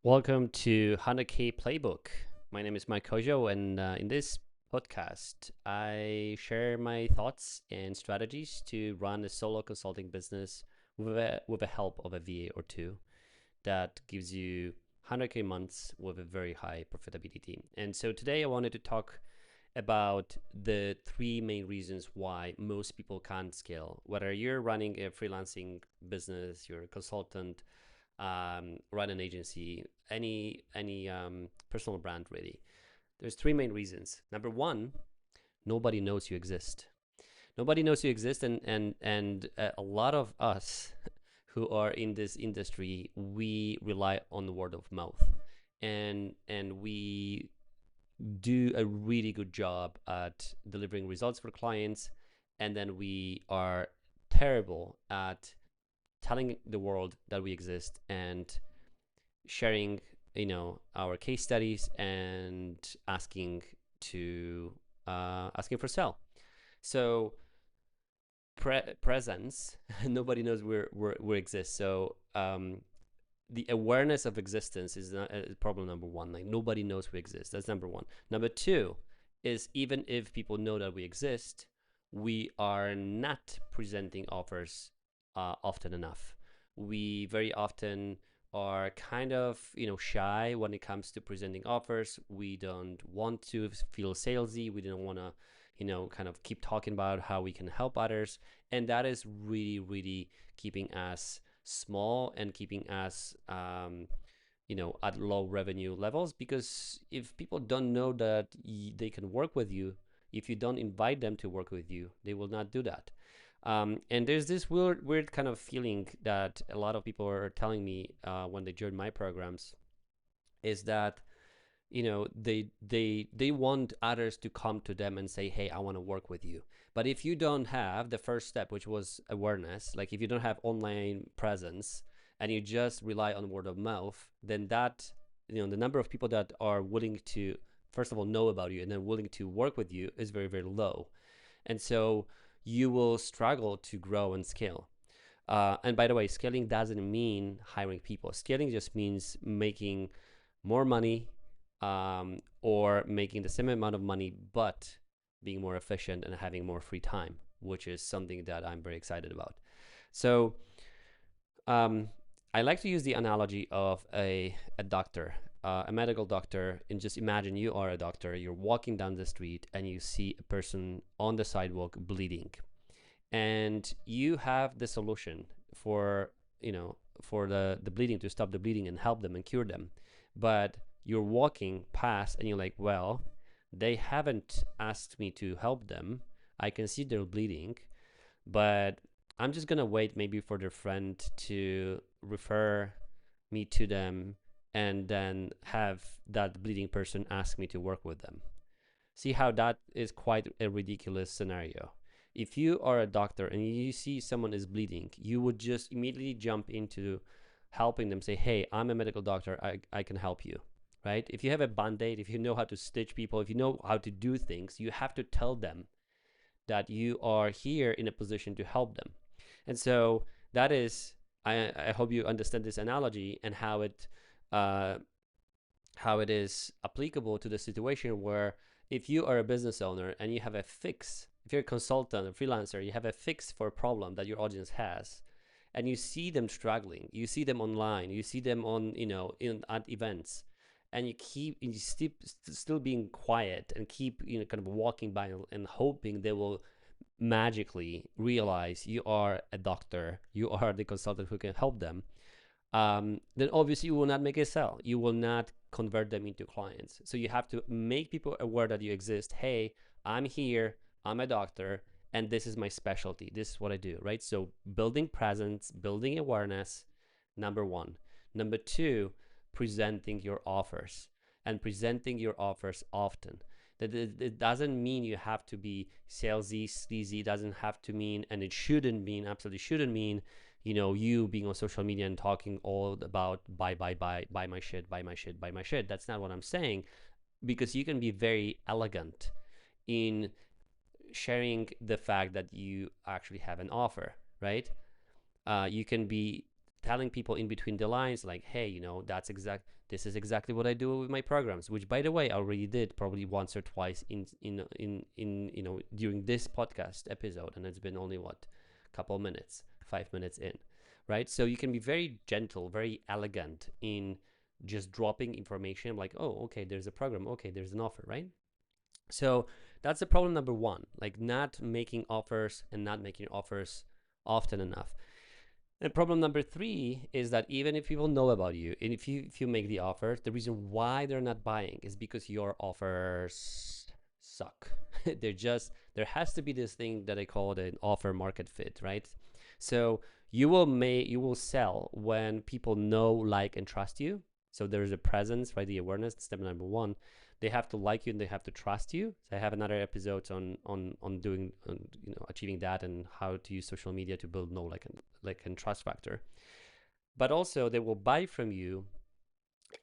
Welcome to 100K Playbook. My name is Mike Koziol, and in this podcast, I share my thoughts and strategies to run a solo consulting business with the help of a VA or two that gives you 100K months with a very high profitability. And so today I wanted to talk about the three main reasons why most people can't scale. Whether you're running a freelancing business, you're a consultant, run an agency, any personal brand really. There's three main reasons. Number one, nobody knows you exist. Nobody knows you exist, and a lot of us who are in this industry, we rely on the word of mouth, and we do a really good job at delivering results for clients, and then we are terrible at telling the world that we exist and sharing our case studies and asking for sale. So presence nobody knows we exist. So the awareness of existence is not, problem number one. Like, nobody knows we exist. That's number one. Number two is, even if people know that we exist, we are not presenting offers often enough. We very often are kind of shy when it comes to presenting offers. We don't want to feel salesy. We don't want to kind of keep talking about how we can help others, and that is really keeping us small and keeping us at low revenue levels. Because if people don't know that they can work with you, if you don't invite them to work with you, they will not do that. And there's this weird kind of feeling that a lot of people are telling me when they join my programs, is that they want others to come to them and say, hey, I want to work with you. But if you don't have the first step, which was awareness, like if you don't have online presence and you just rely on word of mouth, then that the number of people that are willing to, first of all, know about you and then willing to work with you is very low. And so you will struggle to grow and scale. And by the way, scaling doesn't mean hiring people. Scaling just means making more money, or making the same amount of money, but being more efficient and having more free time, which is something that I'm very excited about. So I like to use the analogy of a doctor, a medical doctor. And just imagine you are a doctor, you're walking down the street and you see a person on the sidewalk bleeding, and you have the solution for the bleeding, to stop the bleeding and help them and cure them. But you're walking past and you're like, well, they haven't asked me to help them. I can see they're bleeding, but I'm just gonna wait maybe for their friend to refer me to them, and then have that bleeding person ask me to work with them. See how that is quite a ridiculous scenario. If you are a doctor and you see someone is bleeding, you would just immediately jump into helping them, say, hey, I'm a medical doctor, I can help you, right? If you have a band-aid, if you know how to stitch people, if you know how to do things, you have to tell them that you are here in a position to help them. And so that is, I hope you understand this analogy and uh, how it is applicable to the situation where, if you are a business owner and you have a fix, if you're a consultant, a freelancer, you have a fix for a problem that your audience has, and you see them struggling, you see them online, you see them on at events, and you still being quiet and keep kind of walking by and hoping they will magically realize you are a doctor, you are the consultant who can help them, then obviously you will not make a sale. You will not convert them into clients. So you have to make people aware that you exist. Hey, I'm here, I'm a doctor, and this is my specialty. This is what I do, right? So building presence, building awareness, number one. Number two, presenting your offers, and presenting your offers often. That it doesn't mean you have to be salesy, sleazy. Doesn't have to mean, and it shouldn't mean, absolutely shouldn't mean, you being on social media and talking all about buy my shit, buy my shit, buy my shit. That's not what I'm saying, because you can be very elegant in sharing the fact that you actually have an offer, right? You can be telling people in between the lines, like, hey, this is exactly what I do with my programs, which, by the way, I already did probably once or twice in during this podcast episode, and it's been only what, a couple minutes, 5 minutes in, right? So you can be very gentle, very elegant in just dropping information, like, oh, okay, there's a program, okay, there's an offer, right? So that's the problem number one, like not making offers and not making offers often enough. And problem number three is that even if people know about you, and if you make the offers, the reason why they're not buying is because your offers suck. There has to be this thing that I call an offer market fit, right? So you will sell when people know, like, and trust you. So there's a presence, right? The awareness, step number one. They have to like you and they have to trust you. So I have another episode on doing achieving that and how to use social media to build know, like and trust factor. But also they will buy from you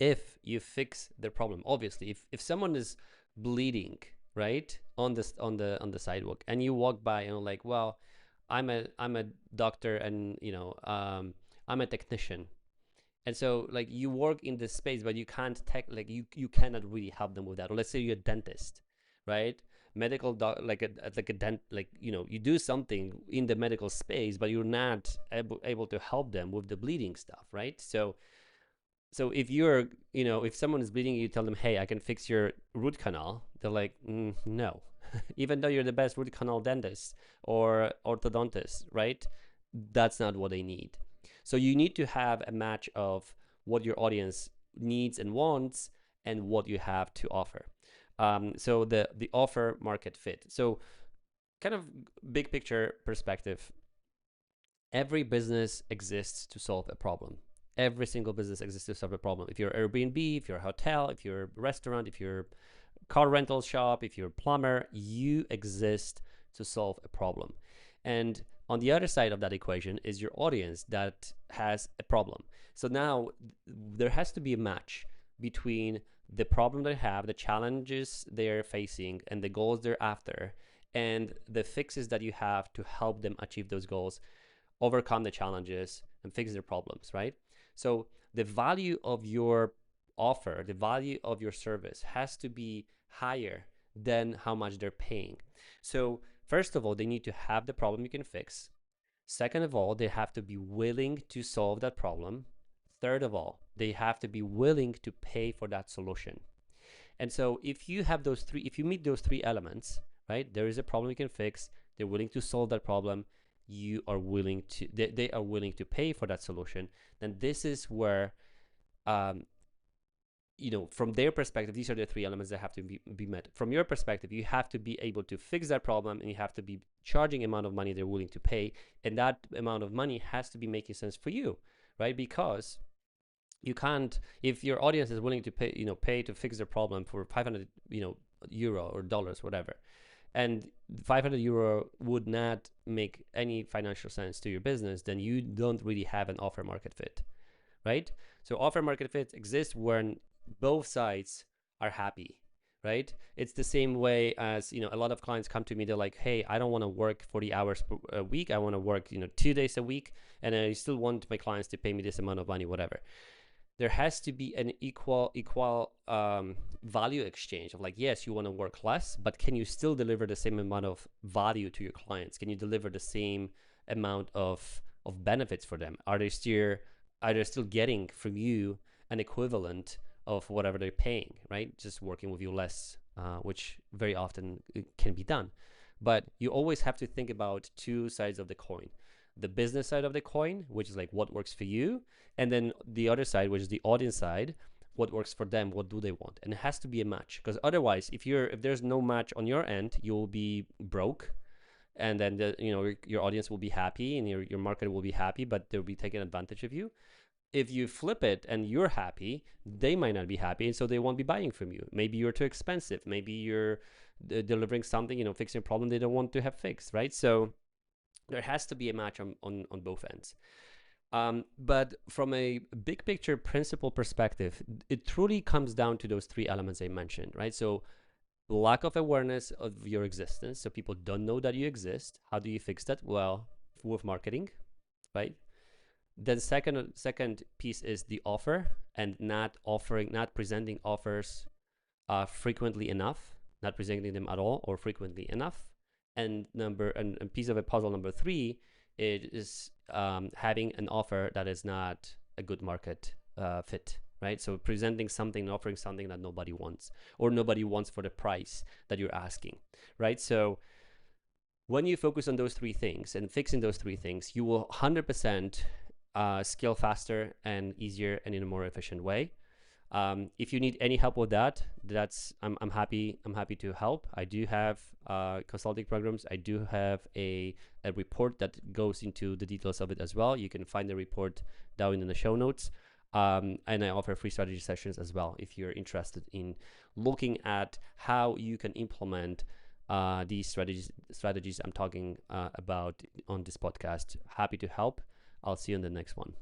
if you fix their problem. Obviously, if someone is bleeding, right, on the sidewalk, and you walk by and like, well, I'm a doctor, and I'm a technician, and so like you work in this space, but you can't you cannot really help them with that. Or let's say you're a dentist, right? Medical like a dent, like you do something in the medical space, but you're not able to help them with the bleeding stuff, right? So if if someone is bleeding, you tell them, hey, I can fix your root canal. They're like, no. Even though you're the best root canal dentist or orthodontist, right? That's not what they need. So you need to have a match of what your audience needs and wants and what you have to offer. So the offer market fit. So kind of big picture perspective, every business exists to solve a problem. Every single business exists to solve a problem. If you're Airbnb, if you're a hotel, if you're a restaurant, if you're a car rental shop, if you're a plumber, you exist to solve a problem. And on the other side of that equation is your audience that has a problem. So now there has to be a match between the problem they have, the challenges they're facing, and the goals they're after, and the fixes that you have to help them achieve those goals, overcome the challenges, and fix their problems, right? So the value of your offer, the value of your service has to be higher than how much they're paying. So first of all, they need to have the problem you can fix. Second of all, they have to be willing to solve that problem. Third of all, they have to be willing to pay for that solution. And so if you have those three, if you meet those three elements, right, there is a problem you can fix, they're willing to solve that problem, they are willing to pay for that solution, then this is where from their perspective, these are the three elements that have to be met. From your perspective, you have to be able to fix that problem, and you have to be charging amount of money they're willing to pay, and that amount of money has to be making sense for you, right? Because you can't, if your audience is willing to pay to fix their problem for 500 euro or dollars, whatever, and 500 euro would not make any financial sense to your business, then you don't really have an offer market fit, right? So offer market fit exists when both sides are happy, right? It's the same way as, a lot of clients come to me, they're like, hey, I don't want to work 40 hours a week. I want to work, 2 days a week, and I still want my clients to pay me this amount of money, whatever. There has to be an equal value exchange of like, yes, you want to work less, but can you still deliver the same amount of value to your clients? Can you deliver the same amount of benefits for them? Are they still getting from you an equivalent of whatever they're paying, right? Just working with you less, which very often can be done. But you always have to think about two sides of the coin. The business side of the coin, which is like what works for you, and then the other side, which is the audience side, what works for them, what do they want. And it has to be a match, because otherwise, if there's no match on your end, you'll be broke, and then your audience will be happy and your market will be happy, but they'll be taking advantage of you. If you flip it and you're happy, they might not be happy, and so they won't be buying from you. Maybe you're too expensive. Maybe you're delivering something, fixing a problem they don't want to have fixed, right? So there has to be a match on both ends. But from a big picture principle perspective, it truly comes down to those three elements I mentioned, right? So lack of awareness of your existence. So people don't know that you exist. How do you fix that? Well, with marketing, right? Then second piece is the offer, and not presenting offers frequently enough, not presenting them at all or frequently enough. And piece of a puzzle number three is having an offer that is not a good market fit, right? So presenting something, offering something that nobody wants, or nobody wants for the price that you're asking, right? So when you focus on those three things and fixing those three things, you will 100% scale faster and easier and in a more efficient way. If you need any help with that, I'm happy to help. I do have consulting programs. I do have a report that goes into the details of it as well. You can find the report down in the show notes. And I offer free strategy sessions as well if you're interested in looking at how you can implement these strategies I'm talking about on this podcast. Happy to help. I'll see you in the next one.